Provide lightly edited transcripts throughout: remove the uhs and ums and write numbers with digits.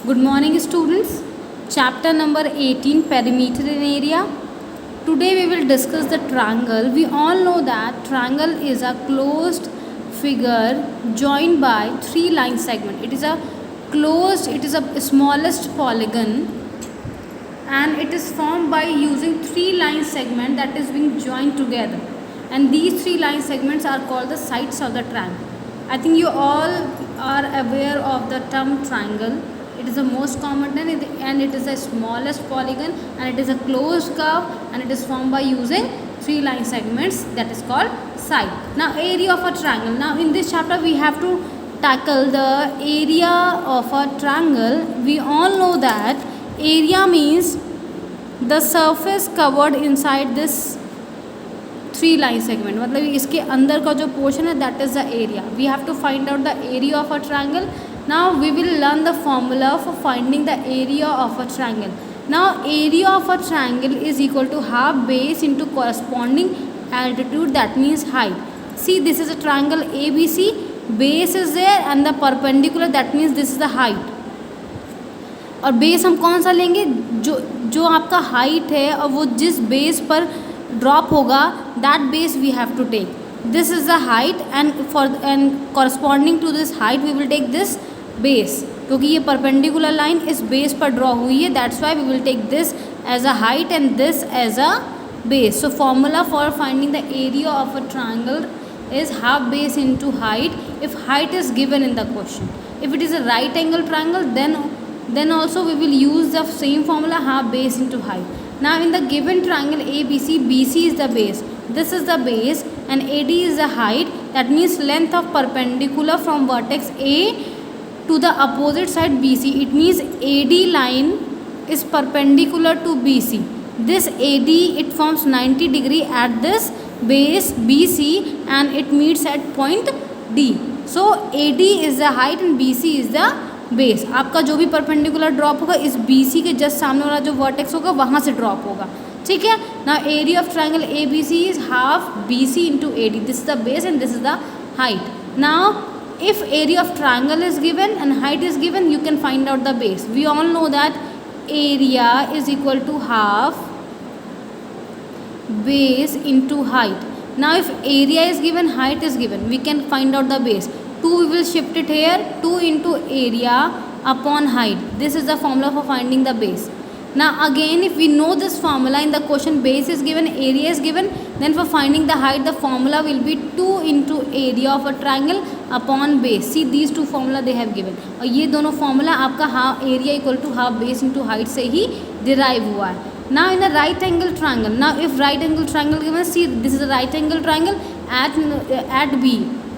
Good morning, students. Chapter number 18, Perimeter and Area. Today we will discuss the triangle. We all know that triangle is a closed figure joined by three line segment. It is a smallest polygon, and it is formed by using three line segment that is being joined together. And these three line segments are called the sides of the triangle. I think you all are aware of the term triangle. It is the most common and it is the smallest polygon, and it is a closed curve, and it is formed by using three line segments that is called side. Now area of a triangle. Now in this chapter we have to tackle the area of a triangle. We all know that area means the surface covered inside this three line segment, मतलब इसके अंदर का जो portion है that is the area. We have to find out the area of a triangle. Now we will learn the formula for finding the area of a triangle. Now area of a triangle is equal to half base into corresponding altitude, that means height. See this is a triangle A B C, base is there and the perpendicular, that means this is the height. और base हम कौन सा लेंगे? जो आपका height है और वो जिस बेस पर ड्रॉप होगा that base we have to take. This is the height and corresponding to this height we will take this base, क्योंकि ये परपेंडिकुलर लाइन इस बेस पर ड्रॉ हुई है. That's why we will take this as a height and this as a base. So formula for finding the area of a triangle is half base into height if height is given in the question. If it is a right angle triangle, then also we will use the same formula, half base into height. Now in the given triangle ABC, BC is the base, this is the base, and AD is the height. That means length of perpendicular from vertex A to the opposite side BC. It means AD line is perpendicular to BC. This AD, it forms 90 degree at this base BC and it meets at point D. So AD is the height and BC is the base. आपका जो भी perpendicular drop होगा इस BC के just सामने वाला जो vertex होगा वहाँ से ड्रॉप होगा. ठीक है. ना area of triangle A B C is half BC into AD. This is the base and this is the height. Now if area of triangle is given and height is given, you can find out the base. We all know that area is equal to half base into height. Now if area is given, height is given, we can find out the base. 2 we will shift it here, 2 into area upon height. This is the formula for finding the base. Now again if we know this formula in the question, base is given, area is given, then for finding the height the formula will be 2 into area of a triangle upon base. See these two formula they have given, और ये दोनों formula आपका area equal to half base into height से ही derive हुआ है. Now in a right angle triangle, now if right angle triangle given, see this is a right angle triangle at B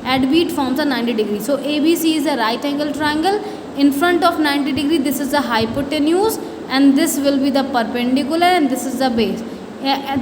it forms a 90 degree. So ABC is a right angle triangle. In front of 90 degree this is the hypotenuse and this will be the perpendicular and this is the base.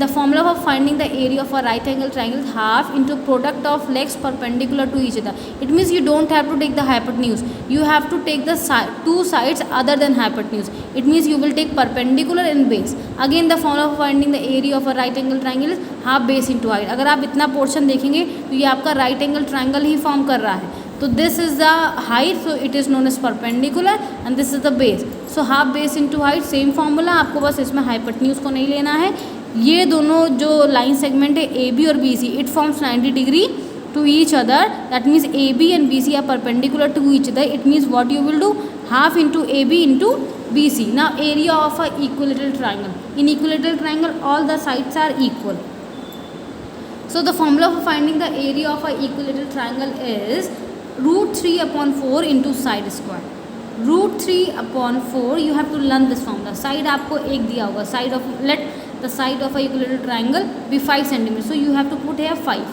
The formula for finding the area of a right angle triangle is half into product of legs perpendicular to each other. It means you don't have to take the hypotenuse, you have to take the two sides other than hypotenuse. It means you will take perpendicular and base. Again the formula for finding the area of a right angle triangle is half base into height. अगर आप इतना portion देखेंगे तो ये आपका right angle triangle ही form कर रहा है. तो this is the height, so it is known as perpendicular and this is the base. So half base into height, same formula. आपको बस इसमें हाइपोटेन्यूज को नहीं लेना है. ये दोनों जो लाइन सेगमेंट है ए बी और B C, it forms 90 degree to each other. That means A B and B C are perpendicular to each other. It means what you will do, half into A B into B C. Now area of a equilateral triangle. In equilateral triangle all the sides are equal. So the formula for finding the area of a equilateral triangle is root 3 upon 4 into side square. Root 3 upon 4, you have to learn this formula. Side आपको एक दिया होगा. Side of, let the side of a equilateral triangle be 5 cm. So you have to put here 5.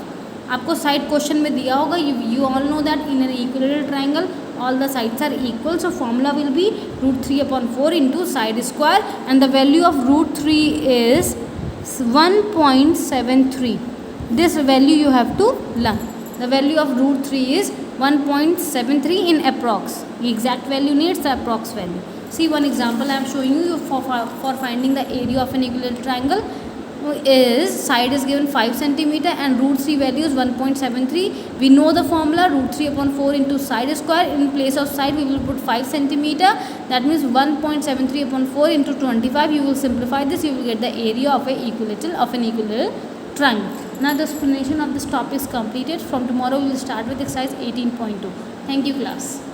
आपको side question में दिया होगा. You all know that in an equilateral triangle all the sides are equal. So formula will be root 3 upon 4 into side square, and the value of root 3 is 1.73. This value you have to learn. The value of root 3 is 1.73 in approx. The exact value needs the approx value. See one example I am showing you for finding the area of an equilateral triangle. is side is given 5 centimeter and root 3 value is 1.73. We know the formula, root 3 upon 4 into side square. In place of side we will put 5 centimeter, that means 1.73 upon 4 into 25. You will simplify this, you will get the area of an equilateral triangle. Now the explanation of this topic is completed. From tomorrow we will start with exercise 18.2. Thank you class.